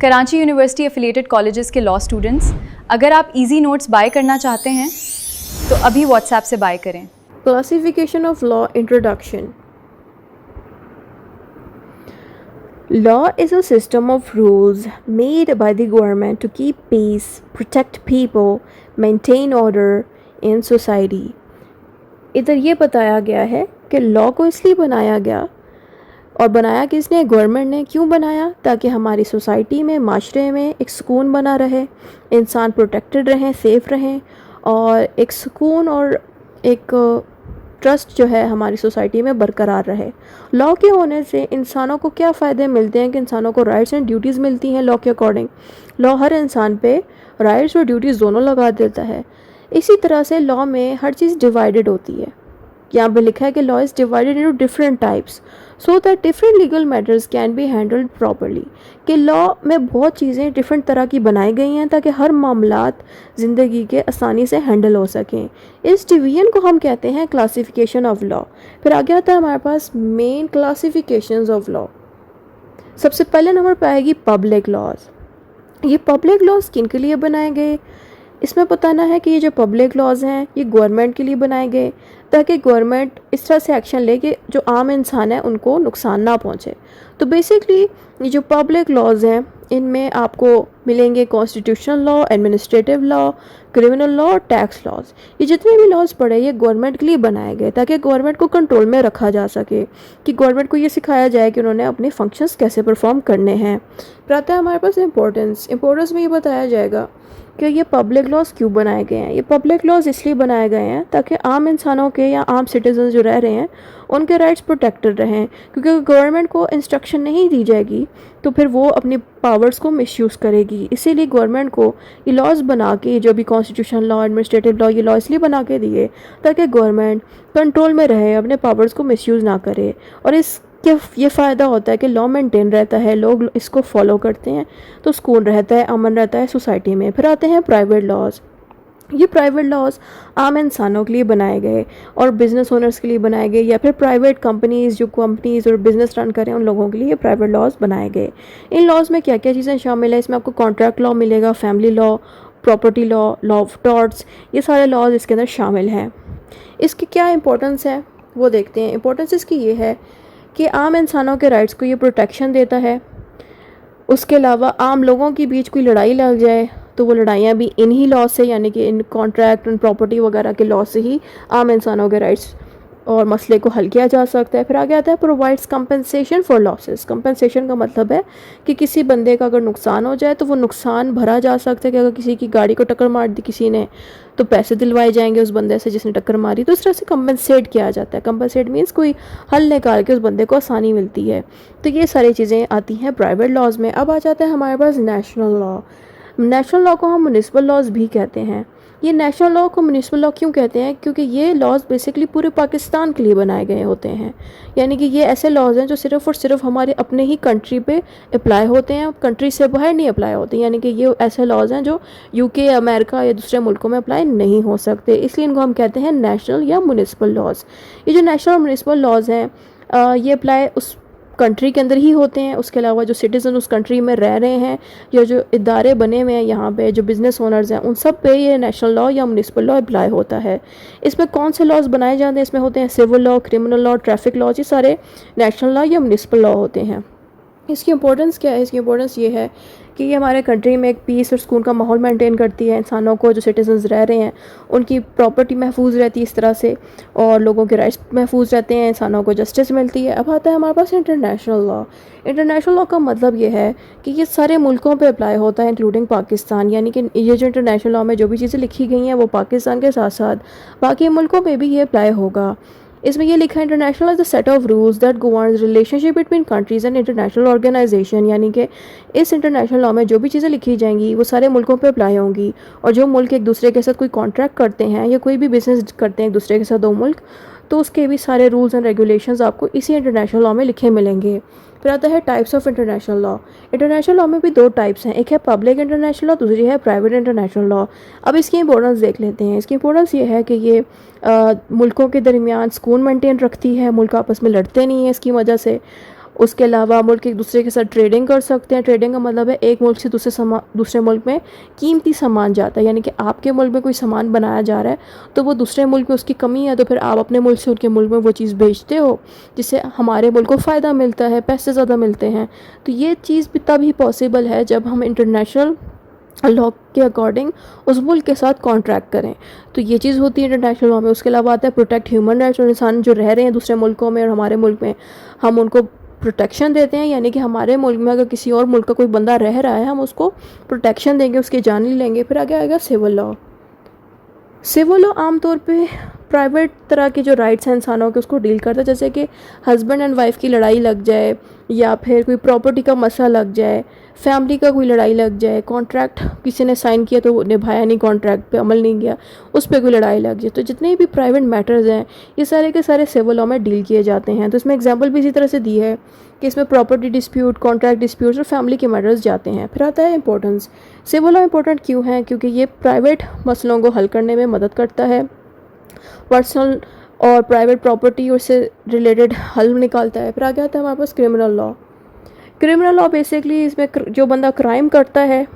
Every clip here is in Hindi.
कराची यूनिवर्सिटी एफिलिएटेड कॉलेजेस के लॉ स्टूडेंट्स, अगर आप इजी नोट्स बाय करना चाहते हैं तो अभी व्हाट्सएप से बाय करें। Classification of law introduction. Law is a system of rules made by the government to keep peace, protect people, maintain order in society. इधर ये बताया गया है कि लॉ को इसलिए बनाया गया और बनाया किसने? गवर्नमेंट ने। क्यों बनाया? ताकि हमारी सोसाइटी में, माशरे में एक सुकून बना रहे, इंसान प्रोटेक्टेड रहें, सेफ़ रहें और एक सुकून और एक ट्रस्ट जो है हमारी सोसाइटी में बरकरार रहे। लॉ के होने से इंसानों को क्या फ़ायदे मिलते हैं कि इंसानों को राइट्स एंड ड्यूटीज़ मिलती हैं लॉ के अकॉर्डिंग। लॉ हर इंसान पे राइट्स और ड्यूटीज़ दोनों लगा देता है। इसी तरह से लॉ में हर चीज़ डिवाइडेड होती है। यहाँ पे लिखा है कि law is divided into different types so that different legal matters can be handled properly. कि लॉ में बहुत चीज़ें डिफरेंट तरह की बनाई गई हैं ताकि हर मामलात ज़िंदगी के आसानी से हैंडल हो सकें। इस डिवीजन को हम कहते हैं क्लासिफिकेशन ऑफ लॉ। फिर आगे आता है हमारे पास मेन क्लासिफिकेशंस ऑफ लॉ। सबसे पहले नंबर पर आएगी पब्लिक लॉज। ये पब्लिक लॉज किन के लिए बनाए गए? इसमें बताना है कि ये जो पब्लिक लॉज हैं ये गवर्नमेंट के लिए बनाए गए ताकि गवर्नमेंट इस तरह से एक्शन ले कि जो आम इंसान है उनको नुकसान ना पहुंचे। तो बेसिकली ये जो पब्लिक लॉज हैं इनमें आपको मिलेंगे constitutional law, administrative law, criminal law और टैक्स लॉज। ये जितने भी लॉज पड़े ये गवर्नमेंट के लिए बनाए गए ताकि गवर्नमेंट को कंट्रोल में रखा जा सके, कि गवर्नमेंट को ये सिखाया जाए कि उन्होंने अपने फंक्शंस कैसे परफॉर्म करने हैं। फिर आता है हमारे पास इंपॉर्टेंस में ये बताया जाएगा कि ये पब्लिक लॉज क्यों बनाए गए हैं। ये पब्लिक लॉज इसलिए बनाए गए हैं ताकि आम इंसानों के या आम सिटीजन जो रह रहे हैं उनके राइट्स प्रोटेक्टेड रहें, क्योंकि गवर्नमेंट को इंस्ट्रक्शन नहीं दी जाएगी तो फिर वो अपनी पावर्स को मिसयूज़ करेगी। इसीलिए गवर्नमेंट को ये लॉज बना के, जो भी कॉन्स्टिट्यूशन लॉ, एडमिनिस्ट्रेटिव लॉ, ये लॉ इसलिए बना के दिए ताकि गवर्नमेंट कंट्रोल में रहे, अपने पावर्स को मिसयूज़ ना करे। और इसके ये फ़ायदा होता है कि लॉ मेंटेन रहता है, लोग इसको फॉलो करते हैं तो सुकून रहता है, अमन रहता है सोसाइटी में। फिर आते हैं प्राइवेट लॉज। ये प्राइवेट लॉज आम इंसानों के लिए बनाए गए और बिज़नेस ओनर्स के लिए बनाए गए, या फिर प्राइवेट कंपनीज़ जो कंपनीज़ और बिज़नेस रन करें उन लोगों के लिए ये प्राइवेट लॉज बनाए गए। इन लॉज में क्या क्या चीज़ें शामिल है? इसमें आपको कॉन्ट्रैक्ट लॉ मिलेगा, family law, property law, law of torts, ये सारे लॉज इसके अंदर शामिल हैं। इसकी क्या इंपॉर्टेंस है वो देखते हैं। इंपॉर्टेंस इसकी ये है कि आम इंसानों के राइट्स को ये प्रोटेक्शन देता है। उसके अलावा आम लोगों के बीच कोई लड़ाई लग जाए तो वो लड़ाइयाँ भी इन्हीं लॉ से, यानी कि इन कॉन्ट्रैक्ट एंड प्रॉपर्टी वगैरह के लॉ से ही आम इंसानों के राइट्स और मसले को हल किया जा सकता है। फिर आगे आता है provides compensation for losses. Compensation का मतलब है कि किसी बंदे का अगर नुकसान हो जाए तो वो नुकसान भरा जा सकता है, कि अगर किसी की गाड़ी को टक्कर मार दी किसी ने तो पैसे दिलवाए जाएंगे उस बंदे से जिसने टक्कर मारी। तो इस तरह से कंपनसेट किया जाता है। कंपनसेट मीन्स कोई हल निकाल के उस बंदे को आसानी मिलती है। तो ये सारी चीज़ें आती हैं प्राइवेट लॉज में। अब आ जाता है हमारे पास नेशनल लॉ। नेशनल लॉ को हम म्युनिसिपल लॉज भी कहते हैं। ये नेशनल लॉ को म्युनिसिपल लॉ क्यों कहते हैं? क्योंकि ये लॉज बेसिकली पूरे पाकिस्तान के लिए बनाए गए होते हैं। यानी कि ये ऐसे लॉज हैं जो सिर्फ़ और सिर्फ हमारे अपने ही कंट्री पे अप्लाई होते हैं, कंट्री से बाहर नहीं अप्लाई होते। यानी कि ये ऐसे लॉज हैं जो यूके, अमेरिका या दूसरे मुल्कों में अप्लाई नहीं हो सकते, इसलिए इनको हम कहते हैं नेशनल या म्युनिसिपल लॉज। ये जो नेशनल और म्युनिसिपल लॉज हैं ये अप्लाई उस कंट्री के अंदर ही होते हैं। उसके अलावा जो सिटीज़न उस कंट्री में रह रहे हैं या जो इदारे बने हुए हैं यहाँ पे, जो बिज़नेस ओनर्स हैं, उन सब पे ये नेशनल लॉ या म्युनिसिपल लॉ अप्लाई होता है। इसमें कौन से लॉज बनाए जाते हैं? इसमें होते हैं civil law, criminal law, traffic law, ये सारे नेशनल लॉ या म्युनिसिपल लॉ होते हैं। इसकी इंपॉर्टेंस क्या है? इसकी इंपॉर्टेंस ये है कि ये हमारे कंट्री में एक पीस और सुकून का माहौल मेंटेन करती है। इंसानों को, जो सिटीजन्स रह रहे हैं, उनकी प्रॉपर्टी महफूज रहती है इस तरह से, और लोगों के राइट्स महफूज रहते हैं, इंसानों को जस्टिस मिलती है। अब आता है हमारे पास इंटरनेशनल लॉ। इंटरनेशनल लॉ का मतलब ये है कि ये सारे मुल्कों पे अप्लाई होता है इंक्लूडिंग पाकिस्तान। यानी कि ये जो इंटरनेशनल लॉ में जो भी चीज़ें लिखी गई हैं वो पाकिस्तान के साथ साथ बाकी मुल्कों पे भी ये अप्लाई होगा। इसमें ये लिखा है international is the set of rules that governs relationship between countries and international organization. यानी कि इस इंटरनेशनल लॉ में जो भी चीज़ें लिखी जाएंगी वो सारे मुल्कों पे अप्लाई होंगी। और जो मुल्क एक दूसरे के साथ कोई कॉन्ट्रैक्ट करते हैं या कोई भी बिजनेस करते हैं एक दूसरे के साथ, दो मुल्क, तो उसके भी सारे रूल्स एंड रेगुलेशंस आपको इसी इंटरनेशनल लॉ में लिखे मिलेंगे। फिर आता है types of international law. International law में भी दो टाइप्स हैं, एक है पब्लिक इंटरनेशनल लॉ, दूसरी है प्राइवेट इंटरनेशनल लॉ। अब इसकी इंपॉर्टेंस देख लेते हैं। इसकी इंपॉर्टेंस ये है कि ये मुल्कों के दरमियान सुकून मेंटेन रखती है, मुल्क आपस में लड़ते नहीं हैं इसकी वजह से। उसके अलावा मुल्क एक दूसरे के साथ ट्रेडिंग कर सकते हैं। ट्रेडिंग का मतलब है एक मुल्क से दूसरे मुल्क में कीमती सामान जाता है, यानी कि आपके मुल्क में कोई सामान बनाया जा रहा है तो वो दूसरे मुल्क में उसकी कमी है, तो फिर आप अपने मुल्क से उनके मुल्क में वो चीज़ बेचते हो, जिससे हमारे मुल्क को फ़ायदा मिलता है, पैसे ज़्यादा मिलते हैं। तो ये चीज़ भी तभी पॉसिबल है जब हम इंटरनेशनल लॉ के अकॉर्डिंग उस मुल्क के साथ कॉन्ट्रैक्ट करें। तो ये चीज़ होती है इंटरनेशनल लॉ में। उसके अलावा आता है प्रोटेक्ट ह्यूमन राइट्स, और इंसान जो रह रहे हैं दूसरे मुल्कों में और हमारे मुल्क में, हम उनको प्रोटेक्शन देते हैं, यानी कि हमारे मुल्क में अगर किसी और मुल्क का कोई बंदा रह रहा है हम उसको प्रोटेक्शन देंगे, उसकी जान नहीं लेंगे। फिर आगे आएगा सिविल लॉ। सिविल लॉ आमतौर पे प्राइवेट तरह के जो राइट्स हैं इंसानों के उसको डील करता है, जैसे कि हस्बैंड एंड वाइफ की लड़ाई लग जाए, या फिर कोई प्रॉपर्टी का मसला लग जाए, फैमिली का कोई लड़ाई लग जाए, कॉन्ट्रैक्ट किसी ने साइन किया तो निभाया नहीं, कॉन्ट्रैक्ट पे अमल नहीं किया, उस पर कोई लड़ाई लग जाए। तो जितने भी प्राइवेट मैटर्स हैं ये सारे के सारे सिविल लॉ में डील किए जाते हैं। तो इसमें एग्जाम्पल भी इसी तरह से दी है कि इसमें प्रॉपर्टी डिस्प्यूट, कॉन्ट्रैक्ट डिस्प्यूट्स और फैमिली के मैटर्स जाते हैं। फिर आता है इंपॉर्टेंस। सिविल लॉ इंपॉर्टेंट क्यों है? क्योंकि ये प्राइवेट मसलों को हल करने में मदद करता है, पर्सनल और प्राइवेट प्रॉपर्टी और से रिलेटेड हल निकालता है। फिर आगे आता है हमारे पास criminal law. Criminal law basically इसमें जो बंदा क्राइम करता है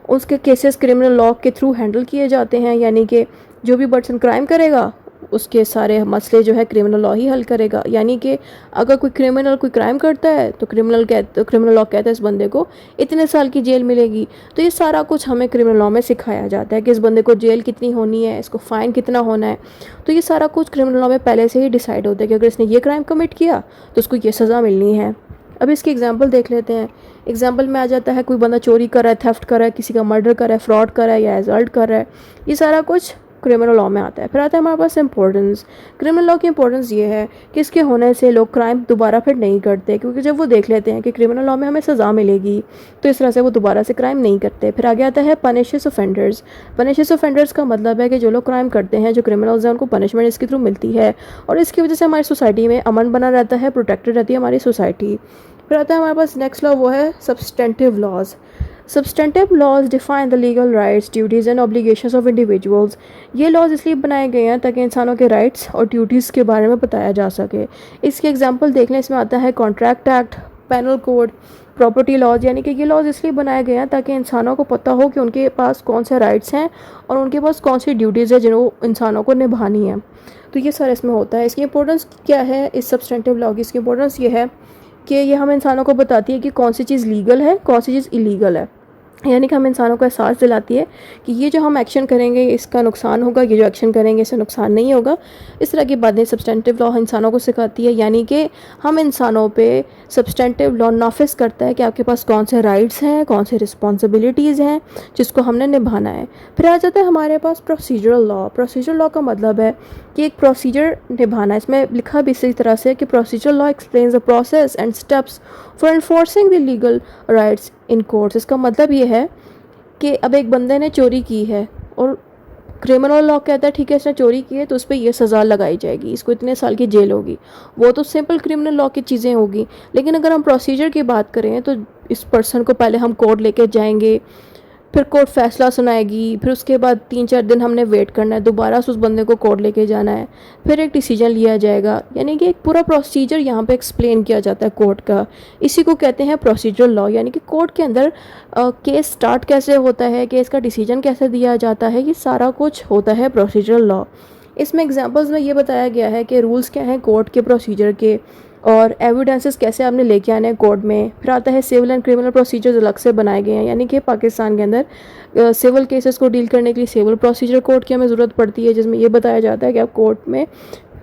उसके केसेस क्रिमिनल लॉ के थ्रू हैंडल किए जाते हैं, यानी कि जो भी पर्सन क्राइम करेगा उसके सारे मसले जो है क्रिमिनल लॉ ही हल करेगा। यानी कि अगर कोई क्रिमिनल कोई क्राइम करता है तो क्रिमिनल लॉ कहता है इस बंदे को इतने साल की जेल मिलेगी। तो ये सारा कुछ हमें क्रिमिनल लॉ में सिखाया जाता है कि इस बंदे को जेल कितनी होनी है, इसको फ़ाइन कितना होना है। तो ये सारा कुछ क्रिमिनल लॉ में पहले से ही डिसाइड होता है कि अगर इसने ये क्राइम कमिट किया तो उसको ये सज़ा मिलनी है। अब इसकी एग्जांपल देख लेते हैं। एग्जांपल में आ जाता है कोई बंदा चोरी कर रहा है, थेफ्ट कर रहा है, किसी का मर्डर कर रहा है, फ्रॉड कर रहा है या एजल्ट कर रहा है, ये सारा कुछ क्रिमिनल लॉ में आता है। फिर आता है हमारे पास इंपॉर्टेंस। क्रिमिनल लॉ की इंपॉर्टेंस ये है कि इसके होने से लोग क्राइम दोबारा फिर नहीं करते, क्योंकि जब वो देख लेते हैं कि क्रिमिनल लॉ में हमें सज़ा मिलेगी तो इस तरह से वो दोबारा से क्राइम नहीं करते। फिर आगे आता है पनिशेस ऑफेंडर्स। पनिशेस ऑफेंडर्स का मतलब है कि जो लोग क्राइम करते हैं, जो क्रिमिनल्स हैं, उनको पनिशमेंट इसके थ्रू मिलती है और इसकी वजह से हमारी सोसाइटी में अमन बना रहता है, प्रोटेक्टेड रहती है हमारी सोसाइटी। फिर आता है हमारे पास नेक्स्ट लॉ, वो है substantive laws. Substantive laws define the legal rights, duties and obligations of individuals. ये लॉज इसलिए बनाए गए हैं ताकि इंसानों के राइट्स और ड्यूटीज़ के बारे में बताया जा सके। इसके एग्जांपल देख लें। इसमें आता है contract act, penal code, property laws. यानी कि ये लॉज इसलिए बनाए गए हैं ताकि इंसानों को पता हो कि उनके पास कौन से राइट्स हैं और उनके पास कौन सी ड्यूटीज़ है जिनको इंसानों को निभानी है। तो ये सारा इसमें होता है। इसकी इंपॉर्टेंस क्या है इस सब्सटेंटिव लॉ की? इसकी इंपॉर्टेंस ये है कि ये हम इंसानों को बताती है कि कौन सी चीज़ लीगल है, कौन सी चीज़ इलीगल है। यानी कि हम इंसानों को एहसास दिलाती है कि ये जो हम एक्शन करेंगे इसका नुकसान होगा, ये जो एक्शन करेंगे इससे नुकसान नहीं होगा। इस तरह की बातें सब्सटेंटिव लॉ इंसानों को सिखाती है। यानी कि हम इंसानों पे सब्सटेंटिव लॉ नाफिज करता है कि आपके पास कौन से राइट्स हैं, कौन से रिस्पॉन्सिबिलिटीज़ हैं जिसको हमने निभाना है। फिर आ जाता है हमारे पास प्रोसीजरल लॉ। प्रोसीजरल लॉ का मतलब है कि एक प्रोसीजर निभाना है। इसमें लिखा भी इसी तरह से कि procedural law explains the process and steps for enforcing the legal rights in courts. इसका मतलब ये है कि अब एक बंदे ने चोरी की है और क्रिमिनल लॉ कहता है ठीक है इसने चोरी की है तो उस पर यह सज़ा लगाई जाएगी, इसको इतने साल की जेल होगी। वो तो सिंपल क्रिमिनल लॉ की चीज़ें होगी। लेकिन अगर हम प्रोसीजर की बात करें तो इस पर्सन को पहले हम कोर्ट लेके जाएंगे, फिर कोर्ट फैसला सुनाएगी, फिर उसके बाद 3-4 दिन हमने वेट करना है, दोबारा से उस बंदे को कोर्ट लेके जाना है, फिर एक डिसीजन लिया जाएगा। यानी कि एक पूरा प्रोसीजर यहाँ पे एक्सप्लेन किया जाता है कोर्ट का। इसी को कहते हैं प्रोसीजरल लॉ। यानी कि कोर्ट के अंदर केस स्टार्ट कैसे होता है, केस का डिसीजन कैसे दिया जाता है, ये सारा कुछ होता है प्रोसीजरल लॉ। इसमें एग्जाम्पल्स में ये बताया गया है कि रूल्स क्या हैं कोर्ट के प्रोसीजर के और एविडेंसेस कैसे आपने लेके आने हैं कोर्ट में। फिर आता है सिविल एंड क्रिमिनल प्रोसीजर्स अलग से बनाए गए हैं। यानी कि पाकिस्तान के अंदर सिविल केसेस को डील करने के लिए सिविल प्रोसीजर कोर्ट की हमें ज़रूरत पड़ती है, जिसमें ये बताया जाता है कि आप कोर्ट में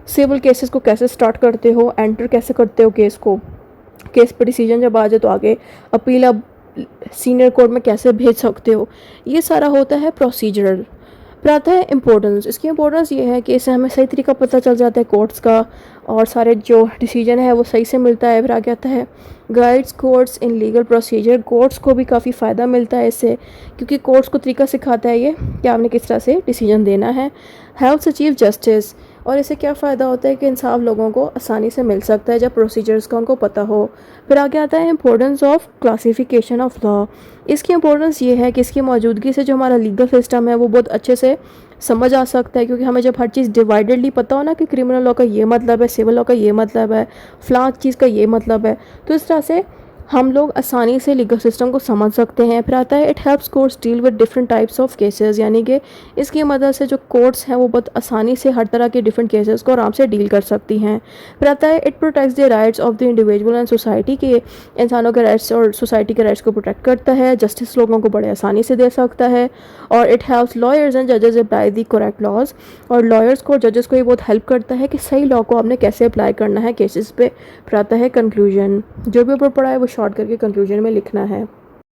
सिविल केसेस को कैसे स्टार्ट करते हो, एंटर कैसे करते हो केस को, केस पर डिसीजन जब आ जाए तो आगे अपील आप सीनियर कोर्ट में कैसे भेज सकते हो, ये सारा होता है प्रोसीजरल। फिर आता है इम्पोर्टेंस। इसकी इम्पोर्टेंस ये है कि इससे हमें सही तरीका पता चल जाता है कोर्ट्स का और सारे जो डिसीजन है वो सही से मिलता है। फिर आगे आता है guides courts in legal procedure. Courts को भी काफ़ी फ़ायदा मिलता है इससे, क्योंकि कोर्ट्स को तरीका सिखाता है ये कि आपने किस तरह से डिसीजन देना है। Helps achieve justice. और इससे क्या फ़ायदा होता है कि इंसाफ लोगों को आसानी से मिल सकता है जब प्रोसीजर्स का उनको पता हो। फिर आगे आता है importance of classification of law. इसकी इंपॉर्टेंस ये है कि इसकी मौजूदगी से जो हमारा लीगल सिस्टम है वो बहुत अच्छे से समझ आ सकता है, क्योंकि हमें जब हर चीज़ डिवाइडेडली पता हो ना कि क्रिमिनल लॉ का ये मतलब है, सिविल लॉ का ये मतलब है, फ़लाँ चीज़ का ये मतलब है, तो इस तरह से हम लोग आसानी से लीगल सिस्टम को समझ सकते हैं। फिर आता है it helps courts deal with different types of cases, यानी कि इसकी मदद से जो कोर्ट्स हैं वो बहुत आसानी से हर तरह के डिफरेंट केसेस को आराम से डील कर सकती हैं। फिर आता है it protects the rights of the individual and society, के इंसानों के राइट्स और सोसाइटी के राइट्स को प्रोटेक्ट करता है, जस्टिस लोगों को बड़े आसानी से दे सकता है। और इट हेल्प्स लॉयर्स एंड जजेस अप्लाई द करेक्ट लॉज, और लॉयर्स को और जजेस को ये बहुत हेल्प करता है कि सही लॉ को आपने कैसे अप्लाई करना है केसेस पे। फिर आता है कंक्लूजन, जो भी ऊपर पढ़ा है वो शॉर्ट करके कंक्लूजन में लिखना है।